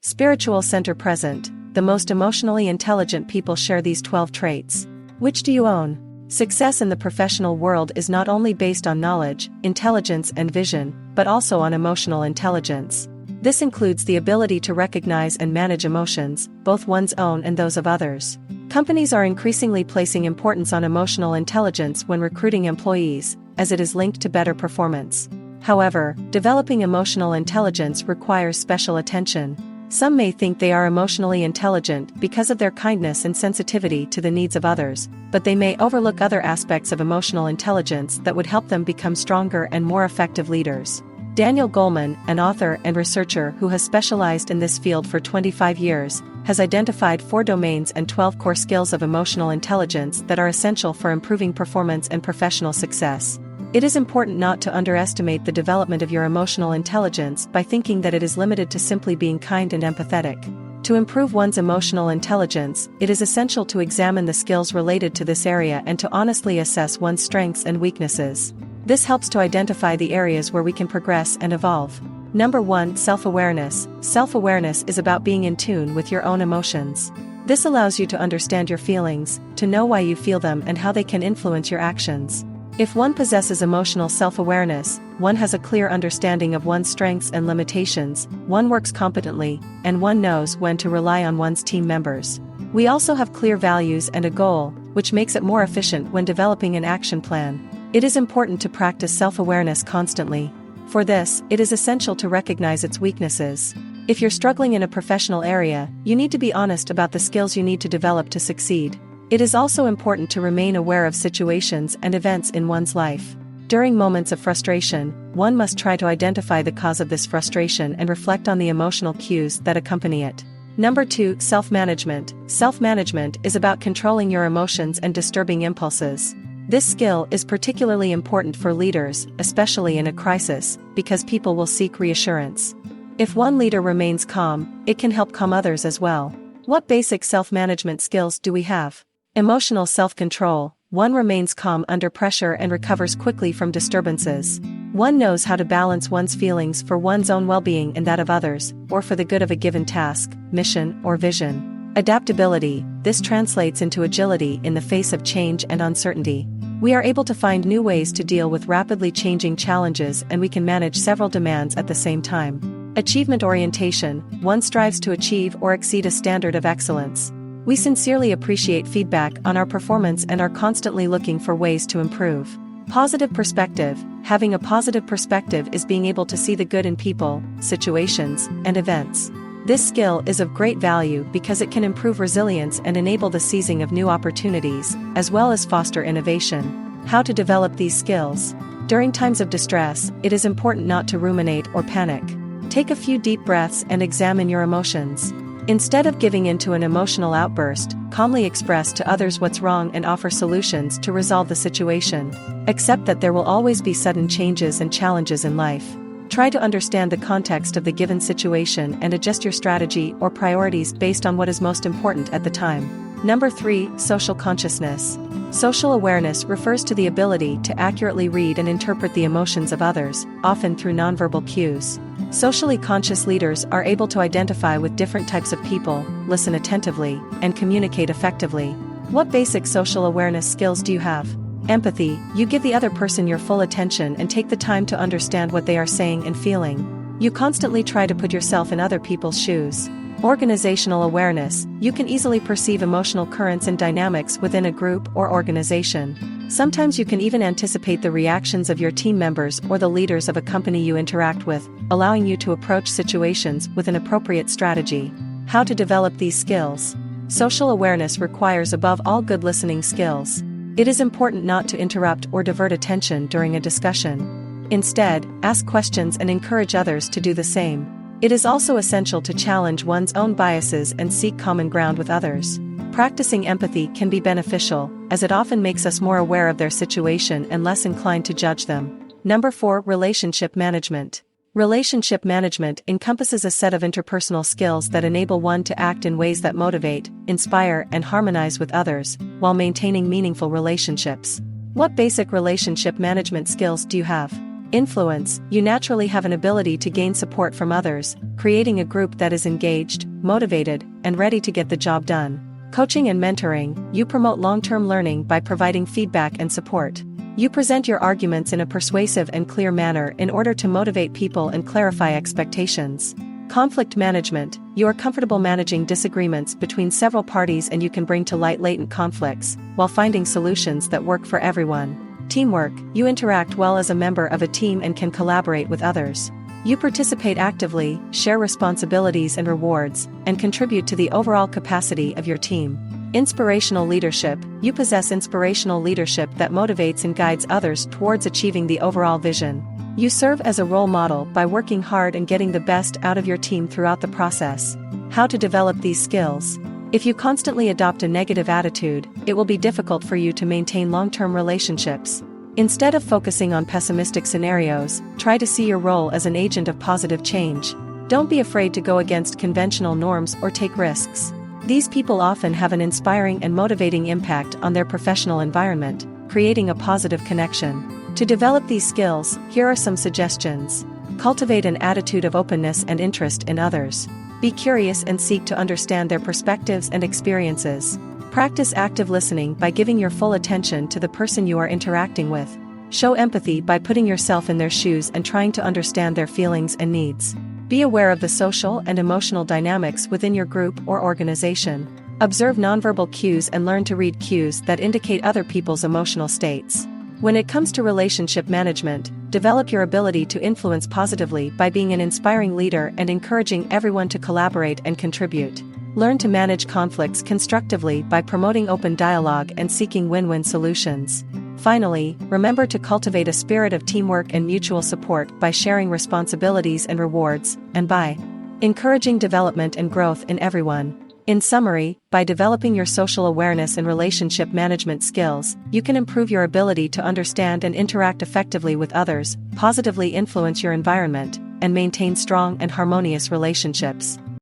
Spiritual center present. The most emotionally intelligent people share these 12 traits. Which do you own? Success in the professional world is not only based on knowledge, intelligence and vision, but also on emotional intelligence. This includes the ability to recognize and manage emotions, both one's own and those of others. Companies are increasingly placing importance on emotional intelligence when recruiting employees, as it is linked to better performance. However, developing emotional intelligence requires special attention. Some may think they are emotionally intelligent because of their kindness and sensitivity to the needs of others, but they may overlook other aspects of emotional intelligence that would help them become stronger and more effective leaders. Daniel Goleman, an author and researcher who has specialized in this field for 25 years, has identified 4 domains and 12 core skills of emotional intelligence that are essential for improving performance and professional success. It is important not to underestimate the development of your emotional intelligence by thinking that it is limited to simply being kind and empathetic. To improve one's emotional intelligence, it is essential to examine the skills related to this area and to honestly assess one's strengths and weaknesses. This helps to identify the areas where we can progress and evolve. Number 1. Self-awareness. Self-awareness is about being in tune with your own emotions. This allows you to understand your feelings, to know why you feel them and how they can influence your actions. If one possesses emotional self-awareness, one has a clear understanding of one's strengths and limitations, one works competently, and one knows when to rely on one's team members. We also have clear values and a goal, which makes it more efficient when developing an action plan. It is important to practice self-awareness constantly. For this, it is essential to recognize its weaknesses. If you're struggling in a professional area, you need to be honest about the skills you need to develop to succeed. It is also important to remain aware of situations and events in one's life. During moments of frustration, one must try to identify the cause of this frustration and reflect on the emotional cues that accompany it. Number 2. Self-management. Self-management is about controlling your emotions and disturbing impulses. This skill is particularly important for leaders, especially in a crisis, because people will seek reassurance. If one leader remains calm, it can help calm others as well. What basic self-management skills do we have? Emotional self-control. One remains calm under pressure and recovers quickly from disturbances. One knows how to balance one's feelings for one's own well-being and that of others, or for the good of a given task, mission, or vision. Adaptability. This translates into agility in the face of change and uncertainty. We are able to find new ways to deal with rapidly changing challenges, and we can manage several demands at the same time. Achievement orientation. One strives to achieve or exceed a standard of excellence. We sincerely appreciate feedback on our performance and are constantly looking for ways to improve. Positive perspective. Having a positive perspective is being able to see the good in people, situations, and events. This skill is of great value because it can improve resilience and enable the seizing of new opportunities, as well as foster innovation. How to develop these skills? During times of distress, it is important not to ruminate or panic. Take a few deep breaths and examine your emotions. Instead of giving into an emotional outburst, calmly express to others what's wrong and offer solutions to resolve the situation. Accept that there will always be sudden changes and challenges in life. Try to understand the context of the given situation and adjust your strategy or priorities based on what is most important at the time. Number 3. Social consciousness. Social awareness refers to the ability to accurately read and interpret the emotions of others, often through nonverbal cues. Socially conscious leaders are able to identify with different types of people, listen attentively, and communicate effectively. What basic social awareness skills do you have? Empathy. You give the other person your full attention and take the time to understand what they are saying and feeling. You constantly try to put yourself in other people's shoes. Organizational awareness. You can easily perceive emotional currents and dynamics within a group or organization. Sometimes you can even anticipate the reactions of your team members or the leaders of a company you interact with, allowing you to approach situations with an appropriate strategy. How to develop these skills? Social awareness requires above all good listening skills. It is important not to interrupt or divert attention during a discussion. Instead, ask questions and encourage others to do the same. It is also essential to challenge one's own biases and seek common ground with others. Practicing empathy can be beneficial, as it often makes us more aware of their situation and less inclined to judge them. Number 4. Relationship management. Relationship management encompasses a set of interpersonal skills that enable one to act in ways that motivate, inspire, and harmonize with others, while maintaining meaningful relationships. What basic relationship management skills do you have? Influence, you naturally have an ability to gain support from others, creating a group that is engaged, motivated, and ready to get the job done. Coaching and mentoring, you promote long-term learning by providing feedback and support. You present your arguments in a persuasive and clear manner in order to motivate people and clarify expectations. Conflict management, you are comfortable managing disagreements between several parties and you can bring to light latent conflicts, while finding solutions that work for everyone. Teamwork, you interact well as a member of a team and can collaborate with others. You participate actively, share responsibilities and rewards, and contribute to the overall capacity of your team. Inspirational leadership, you possess inspirational leadership that motivates and guides others towards achieving the overall vision. You serve as a role model by working hard and getting the best out of your team throughout the process. How to develop these skills? If you constantly adopt a negative attitude, it will be difficult for you to maintain long-term relationships. Instead of focusing on pessimistic scenarios, try to see your role as an agent of positive change. Don't be afraid to go against conventional norms or take risks. These people often have an inspiring and motivating impact on their professional environment, creating a positive connection. To develop these skills, here are some suggestions. Cultivate an attitude of openness and interest in others. Be curious and seek to understand their perspectives and experiences. Practice active listening by giving your full attention to the person you are interacting with. Show empathy by putting yourself in their shoes and trying to understand their feelings and needs. Be aware of the social and emotional dynamics within your group or organization. Observe nonverbal cues and learn to read cues that indicate other people's emotional states. When it comes to relationship management, develop your ability to influence positively by being an inspiring leader and encouraging everyone to collaborate and contribute. Learn to manage conflicts constructively by promoting open dialogue and seeking win-win solutions. Finally, remember to cultivate a spirit of teamwork and mutual support by sharing responsibilities and rewards, and by encouraging development and growth in everyone. In summary, by developing your social awareness and relationship management skills, you can improve your ability to understand and interact effectively with others, positively influence your environment, and maintain strong and harmonious relationships.